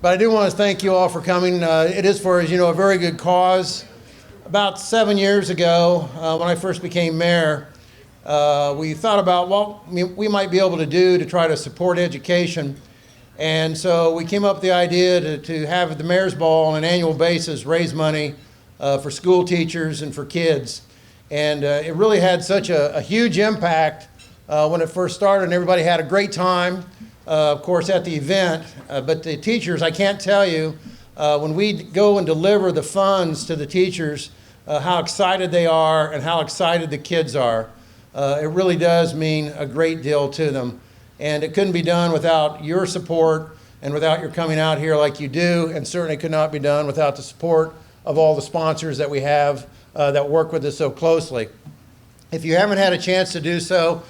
But I do want to thank you all for coming. It is for, as you know, a very good cause. About 7 years ago, when I first became mayor, we thought about what we might be able to do to try to support education. And so we came up with the idea to have the Mayor's Ball on an annual basis raise money for school teachers and for kids. And it really had such a huge impact when it first started, and everybody had a great time, of course, at the event. But the teachers, I can't tell you, when we go and deliver the funds to the teachers, how excited they are and how excited the kids are. It really does mean a great deal to them. And it couldn't be done without your support and without your coming out here like you do, and certainly could not be done without the support of all the sponsors that we have that work with us so closely. If you haven't had a chance to do so,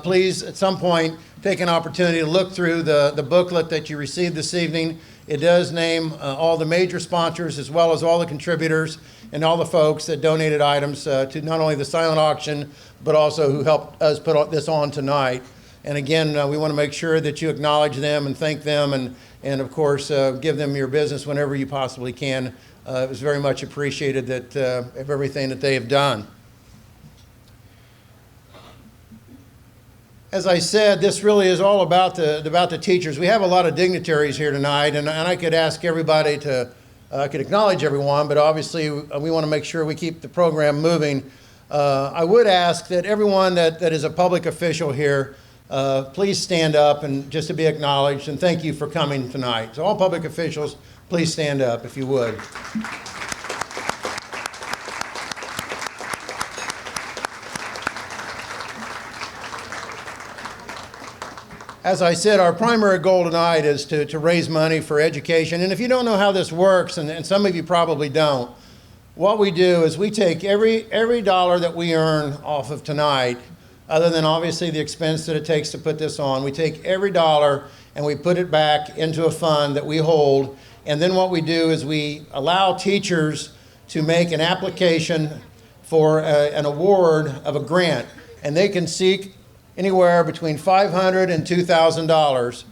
please at some point take an opportunity to look through the booklet that you received this evening. It does name all the major sponsors as well as all the contributors and all the folks that donated items to not only the silent auction, but also who helped us put this on tonight. And again, we want to make sure that you acknowledge them and thank them and of course, give them your business whenever you possibly can. It was very much appreciated that of everything that they have done. As I said, this really is all about the teachers. We have a lot of dignitaries here tonight, and I could ask everybody to, I could acknowledge everyone, but obviously we want to make sure we keep the program moving. I would ask that everyone that is a public official here, please stand up and just to be acknowledged, and thank you for coming tonight. So all public officials, please stand up if you would. As I said, our primary goal tonight is to raise money for education. And if you don't know how this works, and some of you probably don't, what we do is we take every dollar that we earn off of tonight, other than obviously the expense that it takes to put this on, we take every dollar and we put it back into a fund that we hold. And then what we do is we allow teachers to make an application for an award of a grant. And they can seek anywhere between $500 and $2,000.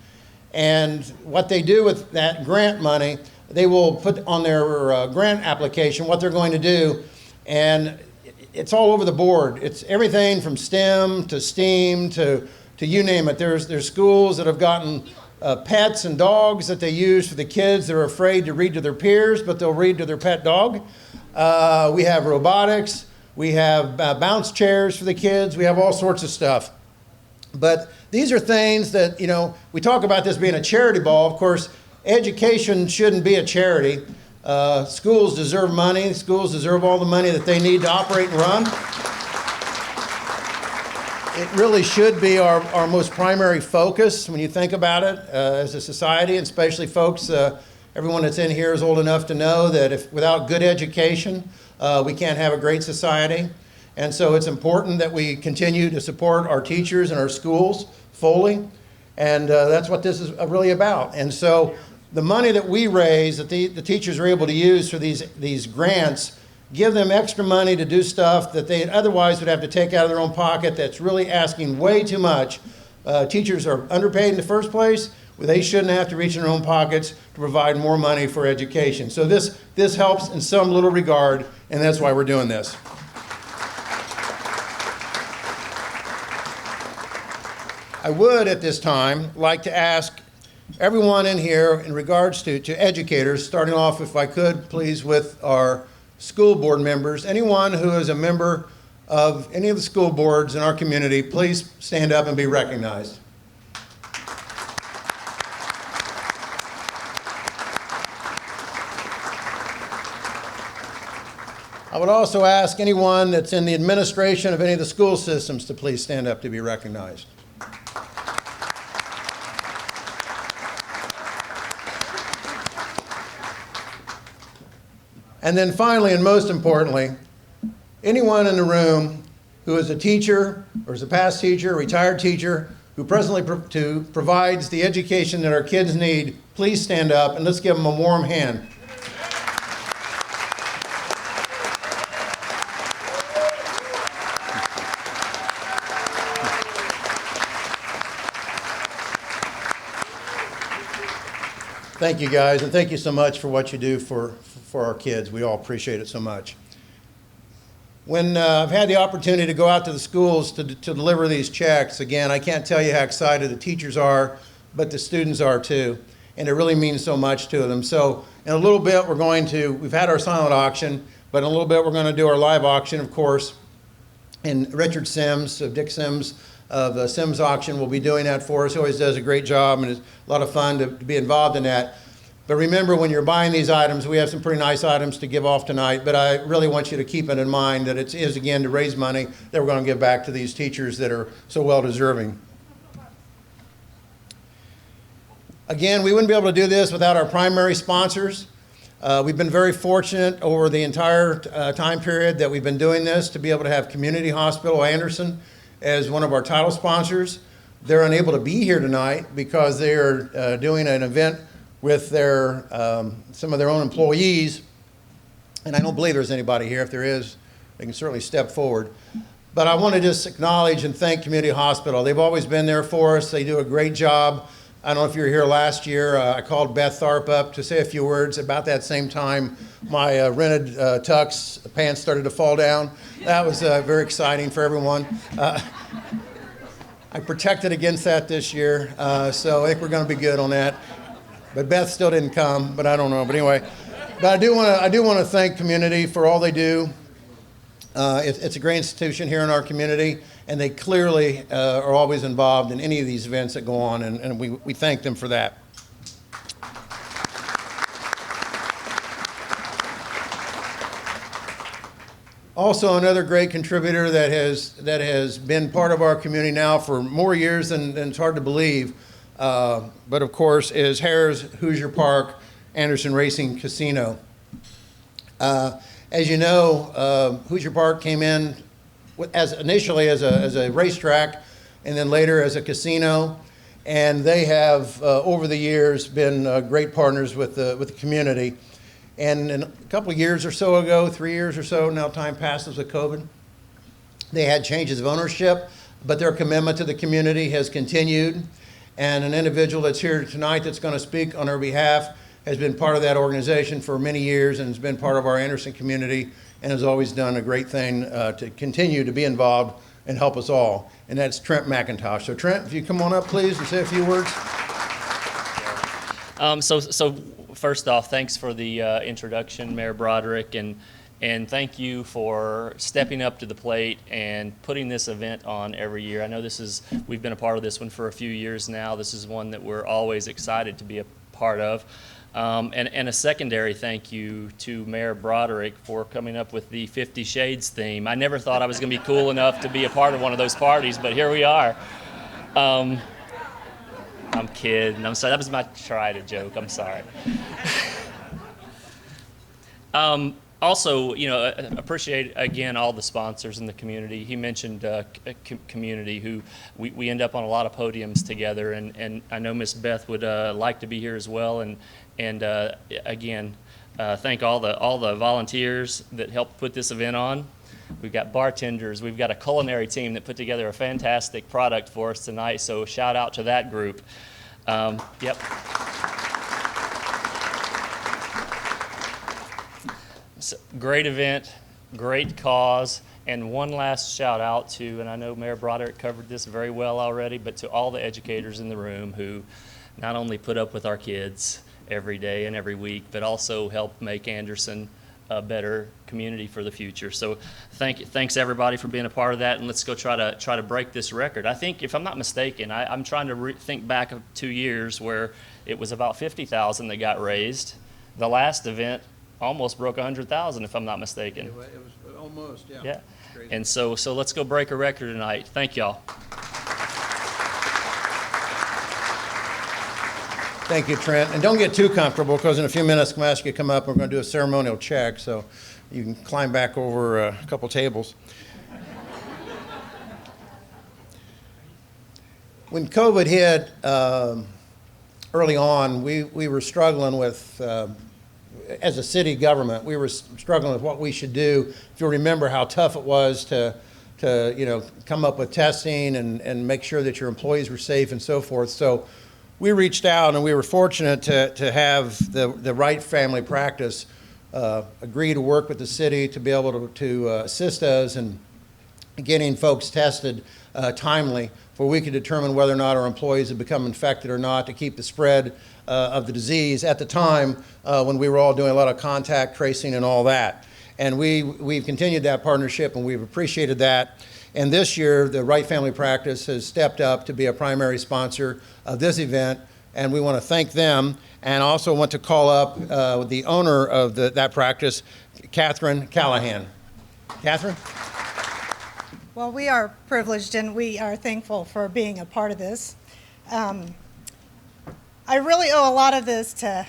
And what they do with that grant money, they will put on their grant application what they're going to do. And it's all over the board. It's everything from STEM to STEAM to you name it. There's schools that have gotten pets and dogs that they use for the kids that are afraid to read to their peers, but they'll read to their pet dog. We have robotics. We have bounce chairs for the kids. We have all sorts of stuff. But these are things that, you know, we talk about this being a charity ball. Of course, education shouldn't be a charity. Schools deserve money. Schools deserve all the money that they need to operate and run. It really should be our most primary focus when you think about it as a society, and especially folks, everyone that's in here is old enough to know that without good education, we can't have a great society. And so it's important that we continue to support our teachers and our schools fully. And that's what this is really about. And so the money that we raise, that the teachers are able to use for these grants, give them extra money to do stuff that they otherwise would have to take out of their own pocket that's really asking way too much. Teachers are underpaid in the first place. They shouldn't have to reach in their own pockets to provide more money for education. So this helps in some little regard, and that's why we're doing this. I would at this time like to ask everyone in here in regards to educators, starting off, if I could, please, with our school board members. Anyone who is a member of any of the school boards in our community, please stand up and be recognized. I would also ask anyone that's in the administration of any of the school systems to please stand up to be recognized. And then finally, and most importantly, anyone in the room who is a teacher or is a past teacher, a retired teacher, who presently provides the education that our kids need, please stand up and let's give them a warm hand. Thank you, guys, and thank you so much for what you do for our kids. We all appreciate it so much. When I've had the opportunity to go out to the schools to deliver these checks, again, I can't tell you how excited the teachers are, but the students are too, and it really means so much to them. So in a little bit, we've had our silent auction, but in a little bit, we're going to do our live auction, of course. And Richard Sims, Dick Sims of the Sims Auction will be doing that for us. He always does a great job, and it's a lot of fun to be involved in that. But remember, when you're buying these items, we have some pretty nice items to give off tonight, but I really want you to keep it in mind that it is, again, to raise money that we're going to give back to these teachers that are so well deserving. Again, we wouldn't be able to do this without our primary sponsors. We've been very fortunate over the entire time period that we've been doing this to be able to have Community Hospital Anderson as one of our title sponsors. They're unable to be here tonight because they are doing an event with some of their own employees, and I don't believe there's anybody here. If there is, they can certainly step forward. But I want to just acknowledge and thank Community Hospital. They've always been there for us. They do a great job. I don't know if you were here last year. I called Beth Tharp up to say a few words. About that same time, my rented tux pants started to fall down. That was very exciting for everyone. I protected against that this year, so I think we're going to be good on that. But Beth still didn't come, but I don't know. But anyway, but I do want to thank Community for all they do. It's a great institution here in our community, and they clearly are always involved in any of these events that go on, and we thank them for that. Also, another great contributor that has been part of our community now for more years than it's hard to believe, but of course, is Harrah's Hoosier Park Anderson Racing Casino. As you know, Hoosier Park came in initially as a racetrack, and then later as a casino, and they have over the years been great partners with the community. And in a couple of years or so ago, 3 years or so, now time passes with COVID, they had changes of ownership, but their commitment to the community has continued. And an individual that's here tonight that's going to speak on our behalf has been part of that organization for many years and has been part of our Anderson community and has always done a great thing to continue to be involved and help us all. And that's Trent McIntosh. So Trent, if you come on up, please, and say a few words. So first off, thanks for the introduction, Mayor Broderick, and thank you for stepping up to the plate and putting this event on every year. I know we've been a part of this one for a few years now. This is one that we're always excited to be a part of. And a secondary thank you to Mayor Broderick for coming up with the 50 Shades theme. I never thought I was going to be cool enough to be a part of one of those parties, but here we are. I'm kidding. I'm sorry. That was my try to joke. I'm sorry. Also, appreciate, again, all the sponsors in the community. He mentioned community, who we end up on a lot of podiums together, and I know Miss Beth would like to be here as well. And again, thank all the volunteers that helped put this event on. We've got bartenders. We've got a culinary team that put together a fantastic product for us tonight, so shout out to that group. Yep. So, great event, great cause, and one last shout out to, and I know Mayor Broderick covered this very well already, but to all the educators in the room who not only put up with our kids every day and every week, but also help make Anderson a better community for the future. So thanks everybody for being a part of that, and let's go try to break this record. I think, if I'm not mistaken, I'm trying to think back of 2 years where it was about 50,000 that got raised. The last event almost broke 100,000, if I'm not mistaken. It was almost, yeah. Yeah, and so let's go break a record tonight. Thank y'all. Thank you, Trent. And don't get too comfortable, because in a few minutes I'm going to ask you to come up and we're going to do a ceremonial check, so you can climb back over a couple tables. When COVID hit early on, we were struggling with, as a city government, we were struggling with what we should do. If you'll remember how tough it was to come up with testing and make sure that your employees were safe and so forth. So we reached out and we were fortunate to have the Wright family practice agree to work with the city to be able to assist us in getting folks tested timely, where we could determine whether or not our employees had become infected or not, to keep the spread of the disease at the time when we were all doing a lot of contact tracing and all that. And we've continued that partnership, and we've appreciated that. And this year, the Wright family practice has stepped up to be a primary sponsor of this event, and we want to thank them. And also want to call up the owner of that practice, Catherine Callahan. Catherine? Well, we are privileged and we are thankful for being a part of this. I really owe a lot of this to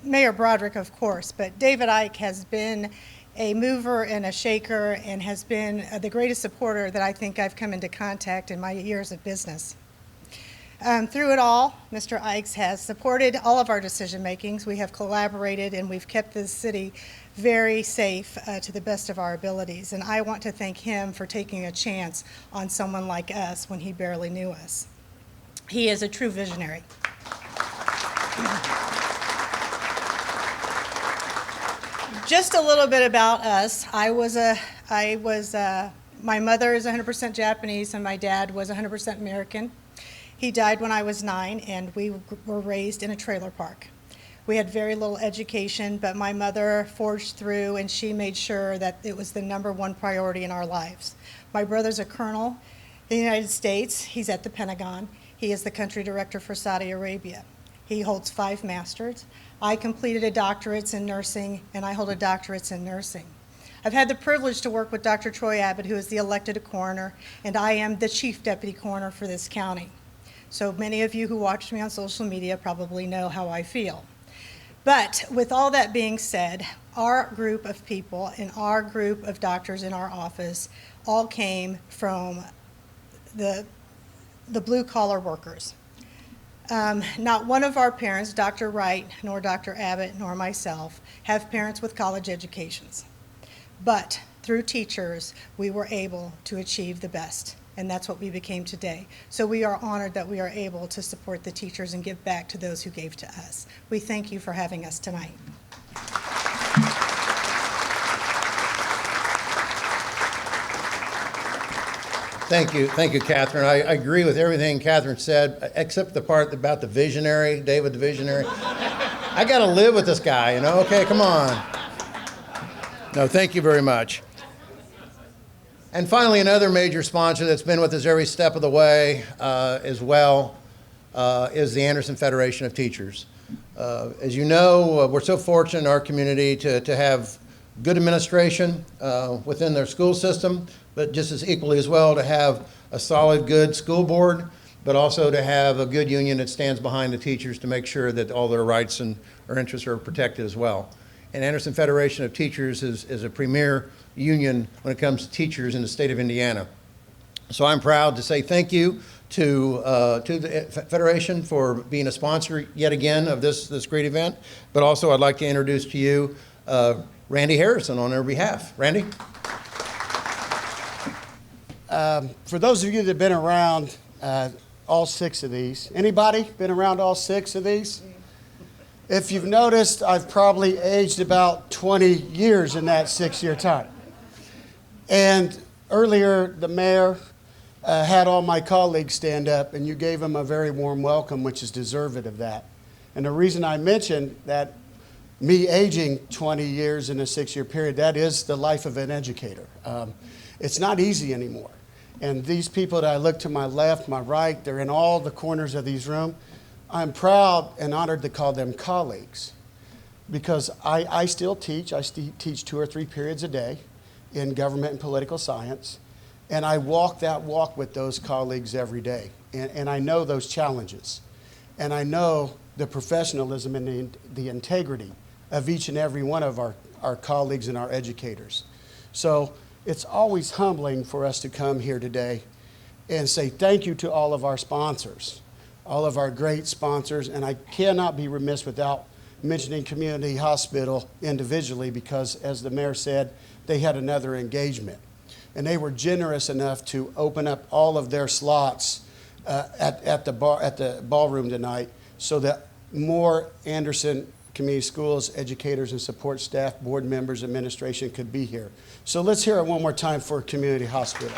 Mayor Broderick, of course, but David Icke has been a mover and a shaker and has been the greatest supporter that I think I've come into contact in my years of business. Through it all, Mr. Icke has supported all of our decision makings. We have collaborated and we've kept this city very safe to the best of our abilities. And I want to thank him for taking a chance on someone like us when he barely knew us. He is a true visionary. Just a little bit about us. My mother is 100% Japanese and my dad was 100% American. He died when I was 9, and we were raised in a trailer park. We had very little education, but my mother forged through, and she made sure that it was the #1 priority in our lives. My brother's a colonel in the United States. He's at the Pentagon. He is the country director for Saudi Arabia. He holds 5 masters. I completed a doctorate in nursing, and I hold a doctorate in nursing. I've had the privilege to work with Dr. Troy Abbott, who is the elected coroner, and I am the chief deputy coroner for this county. So many of you who watch me on social media probably know how I feel. But with all that being said, our group of people and our group of doctors in our office all came from the blue-collar workers. Not one of our parents, Dr. Wright, nor Dr. Abbott, nor myself, have parents with college educations. But through teachers, we were able to achieve the best. And that's what we became today. So we are honored that we are able to support the teachers and give back to those who gave to us. We thank you for having us tonight. Thank you, Catherine. I agree with everything Catherine said, except the part about the visionary, David the visionary. I got to live with this guy, you know? Okay, come on. No, thank you very much. And finally, another major sponsor that's been with us every step of the way as well is the Anderson Federation of Teachers. As you know, we're so fortunate in our community to have good administration within their school system, but just as equally as well to have a solid, good school board, but also to have a good union that stands behind the teachers to make sure that all their rights and their interests are protected as well. And Anderson Federation of Teachers is a premier union when it comes to teachers in the state of Indiana. So I'm proud to say thank you to the Federation for being a sponsor yet again of this great event. But also I'd like to introduce to you Randy Harrison on their behalf. Randy? For those of you that have been around all 6 of these, anybody been around all 6 of these? If you've noticed, I've probably aged about 20 years in that 6-year time. And earlier, the mayor had all my colleagues stand up, and you gave them a very warm welcome, which is deserved of that. And the reason I mentioned that me aging 20 years in a 6-year period, that is the life of an educator. It's not easy anymore. And these people that I look to my left, my right, they're in all the corners of these rooms. I'm proud and honored to call them colleagues because I still teach. I teach 2 or 3 periods a day in government and political science, and I walk that walk with those colleagues every day. And I know those challenges, and I know the professionalism and the integrity of each and every one of our colleagues and our educators. So it's always humbling for us to come here today and say thank you to all of our sponsors, all of our great sponsors, and I cannot be remiss without mentioning Community Hospital individually because, as the mayor said, they had another engagement. And they were generous enough to open up all of their slots at the ballroom tonight, so that more Anderson Community Schools educators and support staff, board members, administration could be here. So let's hear it one more time for Community Hospital.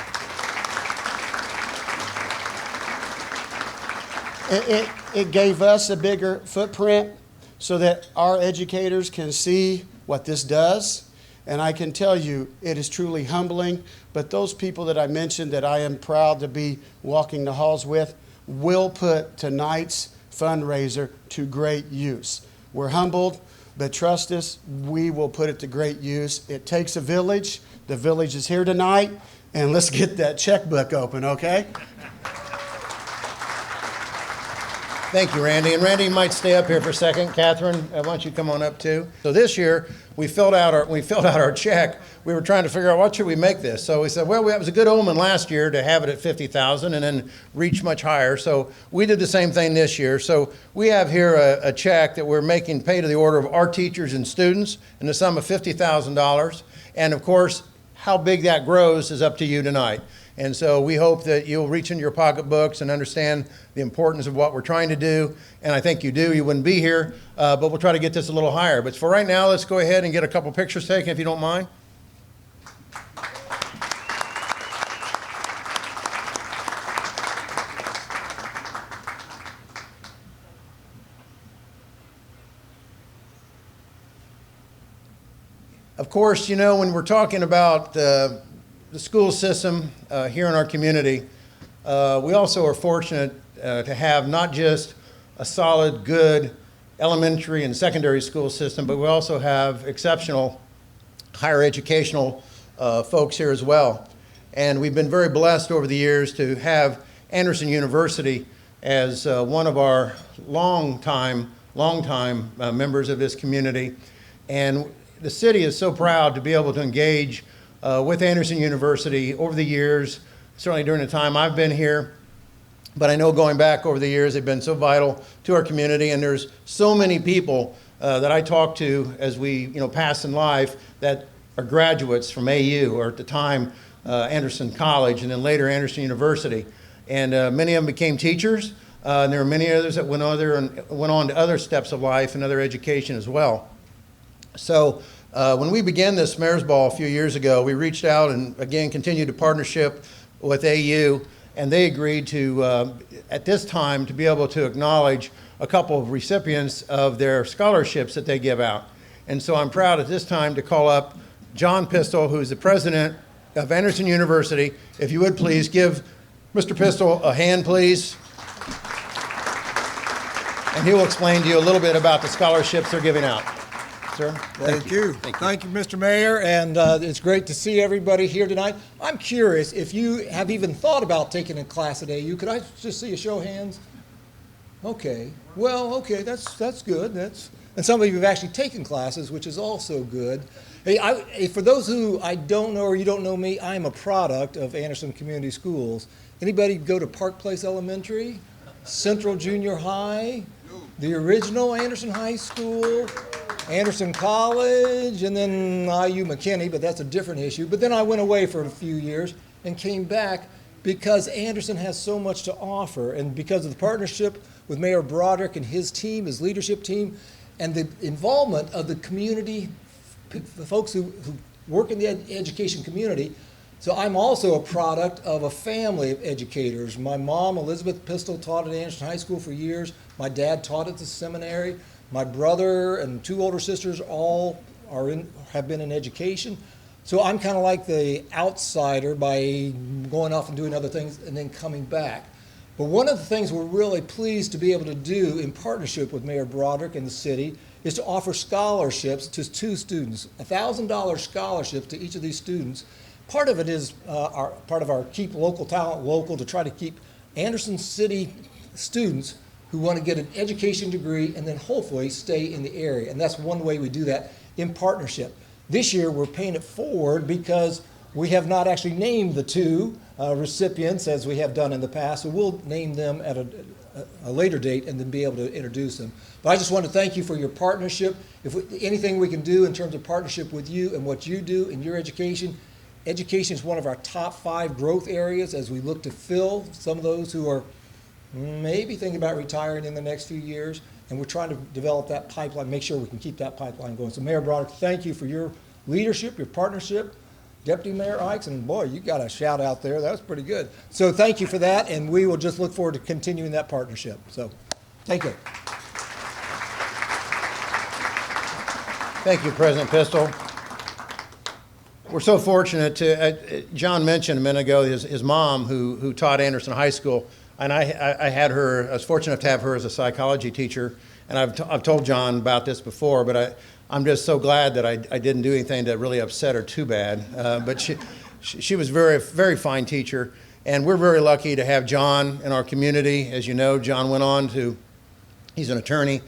It gave us a bigger footprint so that our educators can see what this does. And I can tell you, it is truly humbling. But those people that I mentioned that I am proud to be walking the halls with will put tonight's fundraiser to great use. We're humbled, but trust us, we will put it to great use. It takes a village. The village is here tonight. And let's get that checkbook open, okay? Thank you, Randy. And Randy, you might stay up here for a second. Catherine, why don't you come on up too? So this year, we filled out our check. We were trying to figure out what should we make this. So we said, well, it was a good omen last year to have it at 50,000 and then reach much higher. So we did the same thing this year. So we have here a check that we're making pay to the order of our teachers and students in the sum of $50,000. And of course, how big that grows is up to you tonight. And so we hope that you'll reach into your pocketbooks and understand the importance of what we're trying to do. And I think you do. You wouldn't be here, but we'll try to get this a little higher. But for right now, let's go ahead and get a couple pictures taken, if you don't mind. Of course, you know, when we're talking about the school system here in our community, we also are fortunate to have not just a solid, good elementary and secondary school system, but we also have exceptional higher educational folks here as well. And we've been very blessed over the years to have Anderson University as one of our long-time members of this community. And the city is so proud to be able to engage with Anderson University over the years, certainly during the time I've been here. But I know going back over the years, they've been so vital to our community, and there's so many people that I talk to as we pass in life that are graduates from AU, or at the time Anderson College, and then later Anderson University. And many of them became teachers, and there are many others that went on to other steps of life and other education as well. So when we began this Mayor's Ball a few years ago, we reached out and again continued a partnership with AU, and they agreed to, at this time, to be able to acknowledge a couple of recipients of their scholarships that they give out. And so I'm proud at this time to call up John Pistol, who's the president of Anderson University. If you would please give Mr. Pistol a hand, please. And he will explain to you a little bit about the scholarships they're giving out. Sir? Thank you. Thank you, Mr. Mayor, and it's great to see everybody here tonight. I'm curious if you have even thought about taking a class at AU. Could I just see a show of hands? Okay. Well, okay, that's good. And some of you have actually taken classes, which is also good. Hey, for those who I don't know or you don't know me, I'm a product of Anderson Community Schools. Anybody go to Park Place Elementary, Central Junior High, the original Anderson High School, Anderson College, and then IU McKinney, but that's a different issue. But then I went away for a few years and came back because Anderson has so much to offer, and because of the partnership with Mayor Broderick and his team, his leadership team, and the involvement of the community, the folks who work in the education community. So I'm also a product of a family of educators. My mom, Elizabeth Pistol, taught at Anderson High School for years. My dad taught at the seminary. My brother and two older sisters all have been in education. So I'm kind of like the outsider by going off and doing other things and then coming back. But one of the things we're really pleased to be able to do in partnership with Mayor Broderick and the city is to offer scholarships to two students, $1,000 scholarships to each of these students. Part of it is part of our Keep Local Talent Local, to try to keep Anderson City students who want to get an education degree and then hopefully stay in the area. And that's one way we do that, in partnership. This year we're paying it forward because we have not actually named the two recipients as we have done in the past. So we'll name them at a later date and then be able to introduce them. But I just want to thank you for your partnership. Anything we can do in terms of partnership with you and what you do in your education. Education is one of our top 5 growth areas as we look to fill some of those who are maybe thinking about retiring in the next few years, and we're trying to develop that pipeline, make sure we can keep that pipeline going. So Mayor Broderick, thank you for your leadership, your partnership. Deputy Mayor Ikes, and boy, you got a shout out there. That was pretty good. So thank you for that, and we will just look forward to continuing that partnership. So thank you. Thank you, President Pistol. We're so fortunate to, John mentioned a minute ago his mom who taught Anderson High School, and I was fortunate enough to have her as a psychology teacher, and I've told John about this before, but I'm just so glad that I didn't do anything to really upset her too bad. But she was very, very fine teacher, and we're very lucky to have John in our community. As you know, John he's an attorney.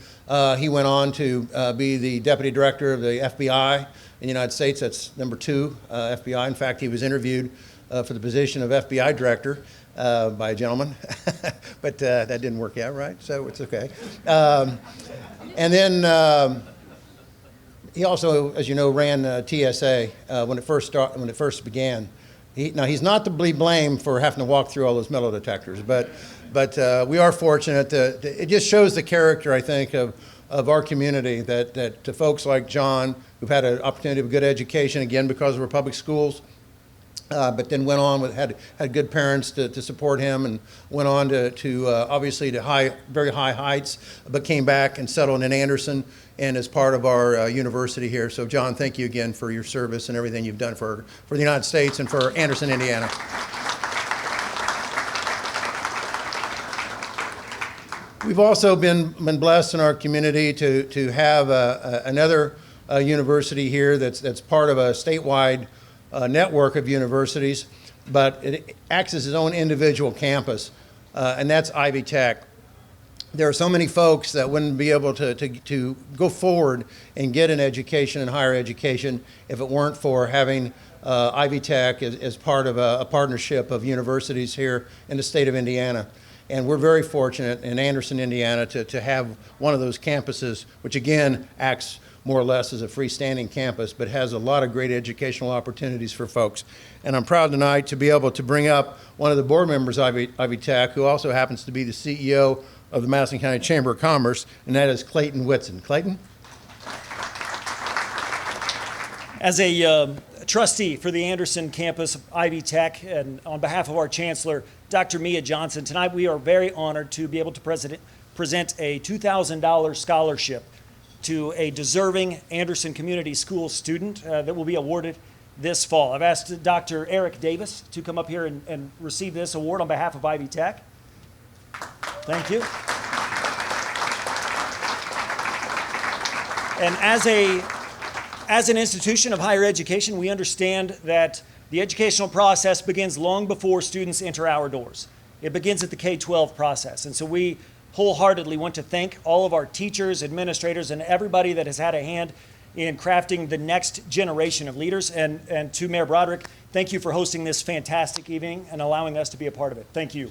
He went on to be the deputy director of the FBI in the United States. That's number 2 FBI. In fact, he was interviewed for the position of FBI director by a gentleman, but that didn't work out right, so it's okay. And then he also, as you know, ran TSA when it first began. Now he's not to be blamed for having to walk through all those metal detectors, but we are fortunate. It just shows the character, I think, of our community, that to folks like John, who've had an opportunity of a good education, again, because of our public schools, but then went on had good parents to support him, and went on to obviously to very high heights, but came back and settled in Anderson and as part of our university here. So John, thank you again for your service and everything you've done for the United States and for Anderson, Indiana. We've also been blessed in our community to have another university here that's part of a statewide network of universities, but it acts as its own individual campus, and that's Ivy Tech. There are so many folks that wouldn't be able to go forward and get an education in higher education if it weren't for having Ivy Tech as part of a partnership of universities here in the state of Indiana. And we're very fortunate in Anderson, Indiana, to have one of those campuses, which again acts more or less as a freestanding campus, but has a lot of great educational opportunities for folks. And I'm proud tonight to be able to bring up one of the board members of Ivy Tech, who also happens to be the CEO of the Madison County Chamber of Commerce, and that is Clayton Whitson. Clayton? As a trustee for the Anderson campus of Ivy Tech, and on behalf of our chancellor, Dr. Mia Johnson, tonight we are very honored to be able to present a $2,000 scholarship to a deserving Anderson Community School student that will be awarded this fall. I've asked Dr. Eric Davis to come up here and receive this award on behalf of Ivy Tech. Thank you. And as an institution of higher education, we understand that the educational process begins long before students enter our doors. It begins at the K-12 process. And so we wholeheartedly want to thank all of our teachers, administrators, and everybody that has had a hand in crafting the next generation of leaders. And to Mayor Broderick, thank you for hosting this fantastic evening and allowing us to be a part of it. Thank you.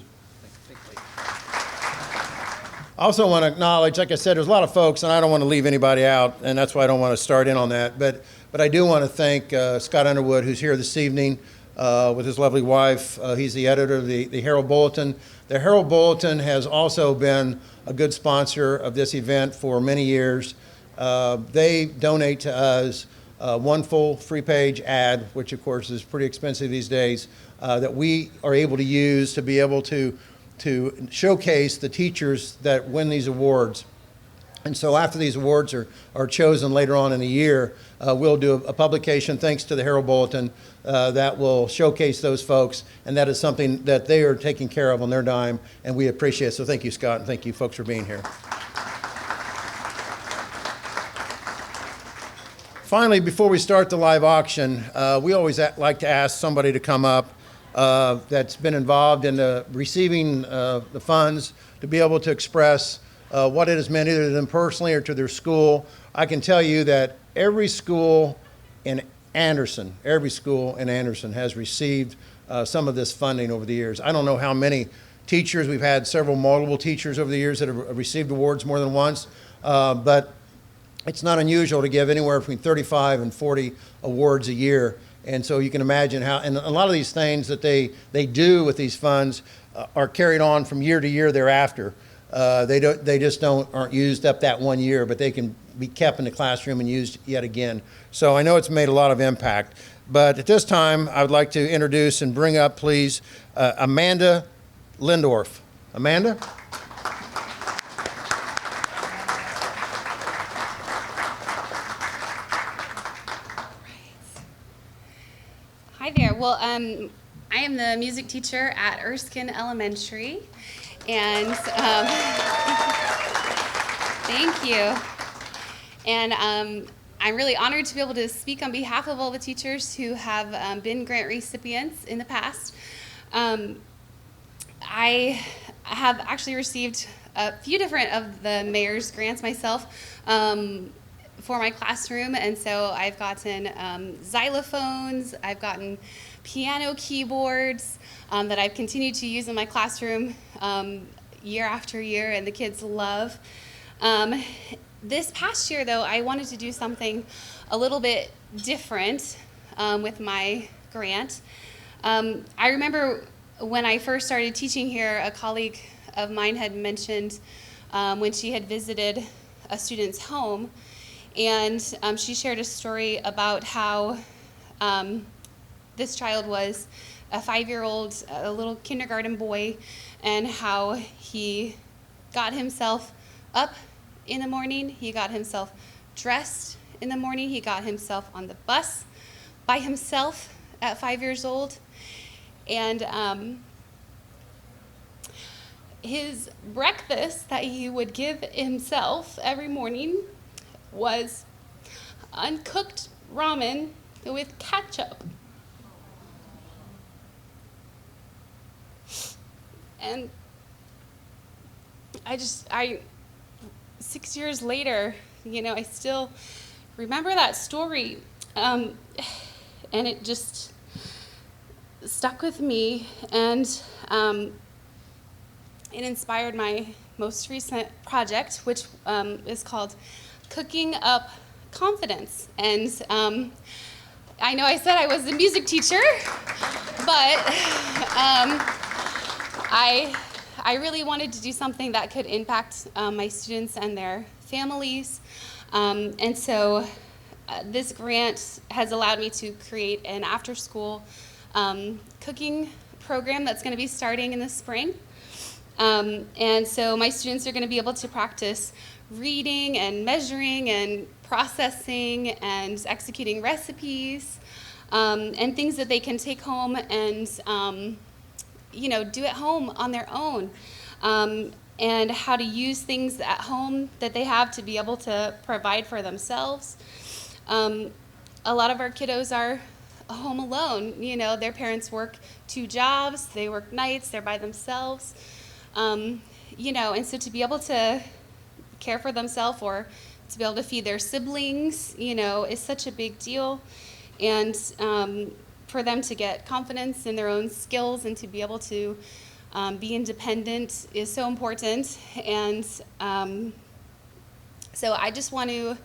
I also want to acknowledge, like I said, there's a lot of folks, and I don't want to leave anybody out, and that's why I don't want to start in on that. But I do want to thank Scott Underwood, who's here this evening with his lovely wife. He's the editor of the Herald Bulletin. The Herald Bulletin has also been a good sponsor of this event for many years. They donate to us one full free page ad, which of course is pretty expensive these days, that we are able to use to be able to showcase the teachers that win these awards. And so after these awards are chosen later on in the year, we'll do a publication, thanks to the Herald Bulletin, that will showcase those folks, and that is something that they are taking care of on their dime, and we appreciate it. So thank you, Scott, and thank you folks for being here. Finally, before we start the live auction, we always like to ask somebody to come up that's been involved in receiving the funds to be able to express what it has meant either to them personally or to their school. I can tell you that every school in Anderson has received some of this funding over the years. I don't know how many teachers. We've had multiple teachers over the years that have received awards more than once, but it's not unusual to give anywhere between 35 and 40 awards a year. And so you can imagine how, and a lot of these things that they do with these funds are carried on from year to year thereafter. They just aren't used up that one year, but they can be kept in the classroom and used yet again. So I know it's made a lot of impact. But at this time, I would like to introduce and bring up, please, Amanda Lindorf. Amanda? Hi there. Well, I am the music teacher at Erskine Elementary, and thank you. And I'm really honored to be able to speak on behalf of all the teachers who have been grant recipients in the past. I have actually received a few different of the mayor's grants myself for my classroom, and so I've gotten xylophones, I've gotten piano keyboards that I've continued to use in my classroom year after year, and the kids love. This past year, though, I wanted to do something a little bit different with my grant. I remember when I first started teaching here, a colleague of mine had mentioned when she had visited a student's home, and she shared a story about how this child was a 5-year-old, a little kindergarten boy, and how he got himself up in the morning, he got himself dressed in the morning, he got himself on the bus by himself at 5 years old, and his breakfast that he would give himself every morning was uncooked ramen with ketchup. And I 6 years later, I still remember that story, and it just stuck with me, and it inspired my most recent project, which is called Cooking Up Confidence. And I know I said I was a music teacher, but I really wanted to do something that could impact my students and their families. And so this grant has allowed me to create an after-school cooking program that's going to be starting in the spring. And so my students are going to be able to practice reading and measuring and processing and executing recipes and things that they can take home and do at home on their own, and how to use things at home that they have to be able to provide for themselves. A lot of our kiddos are home alone. Their parents work 2 jobs, they work nights, they're by themselves. And so to be able to care for themselves or to be able to feed their siblings, is such a big deal. And for them to get confidence in their own skills and to be able to be independent is so important. And so I just want to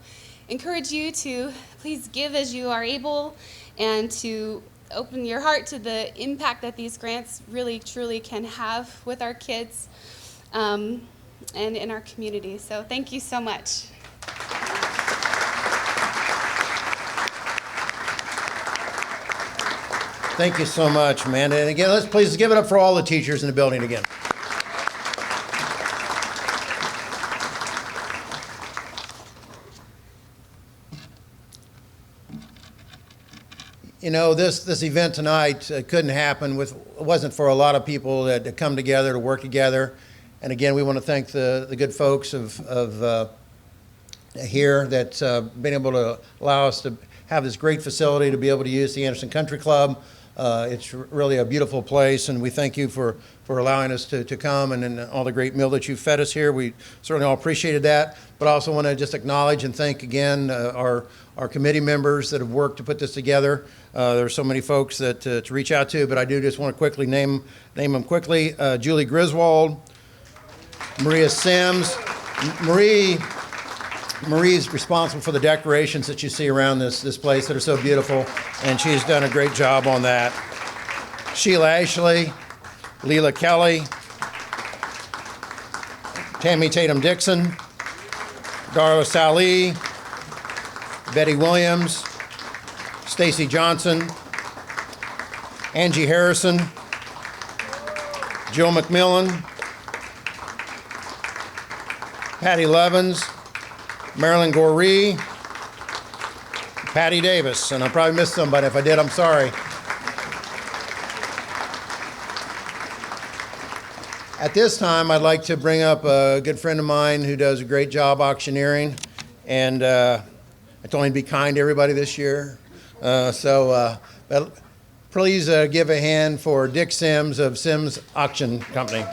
encourage you to please give as you are able and to open your heart to the impact that these grants really truly can have with our kids and in our community. So thank you so much. Thank you so much, Amanda. And again, let's please give it up for all the teachers in the building again. This event tonight couldn't happen it wasn't for a lot of people that come together to work together. And again, we want to thank the good folks of here that's been able to allow us to have this great facility to be able to use the Anderson Country Club. It's really a beautiful place, and we thank you for allowing us to come and all the great meal that you fed us here. We certainly all appreciated that, but I also want to just acknowledge and thank again our committee members that have worked to put this together. There are so many folks that to reach out to, but I do just want to quickly name them quickly. Julie Griswold, Maria Sims. Marie Marie's responsible for the decorations that you see around this place that are so beautiful, and she's done a great job on that. Sheila Ashley, Leela Kelly, Tammy Tatum Dixon, Darla Sally, Betty Williams, Stacy Johnson, Angie Harrison, Jill McMillan, Patty Levins, Marilyn Goree, Patty Davis, and I probably missed somebody. If I did, I'm sorry. At this time, I'd like to bring up a good friend of mine who does a great job auctioneering, and I told him to be kind to everybody this year. But please give a hand for Dick Sims of Sims Auction Company.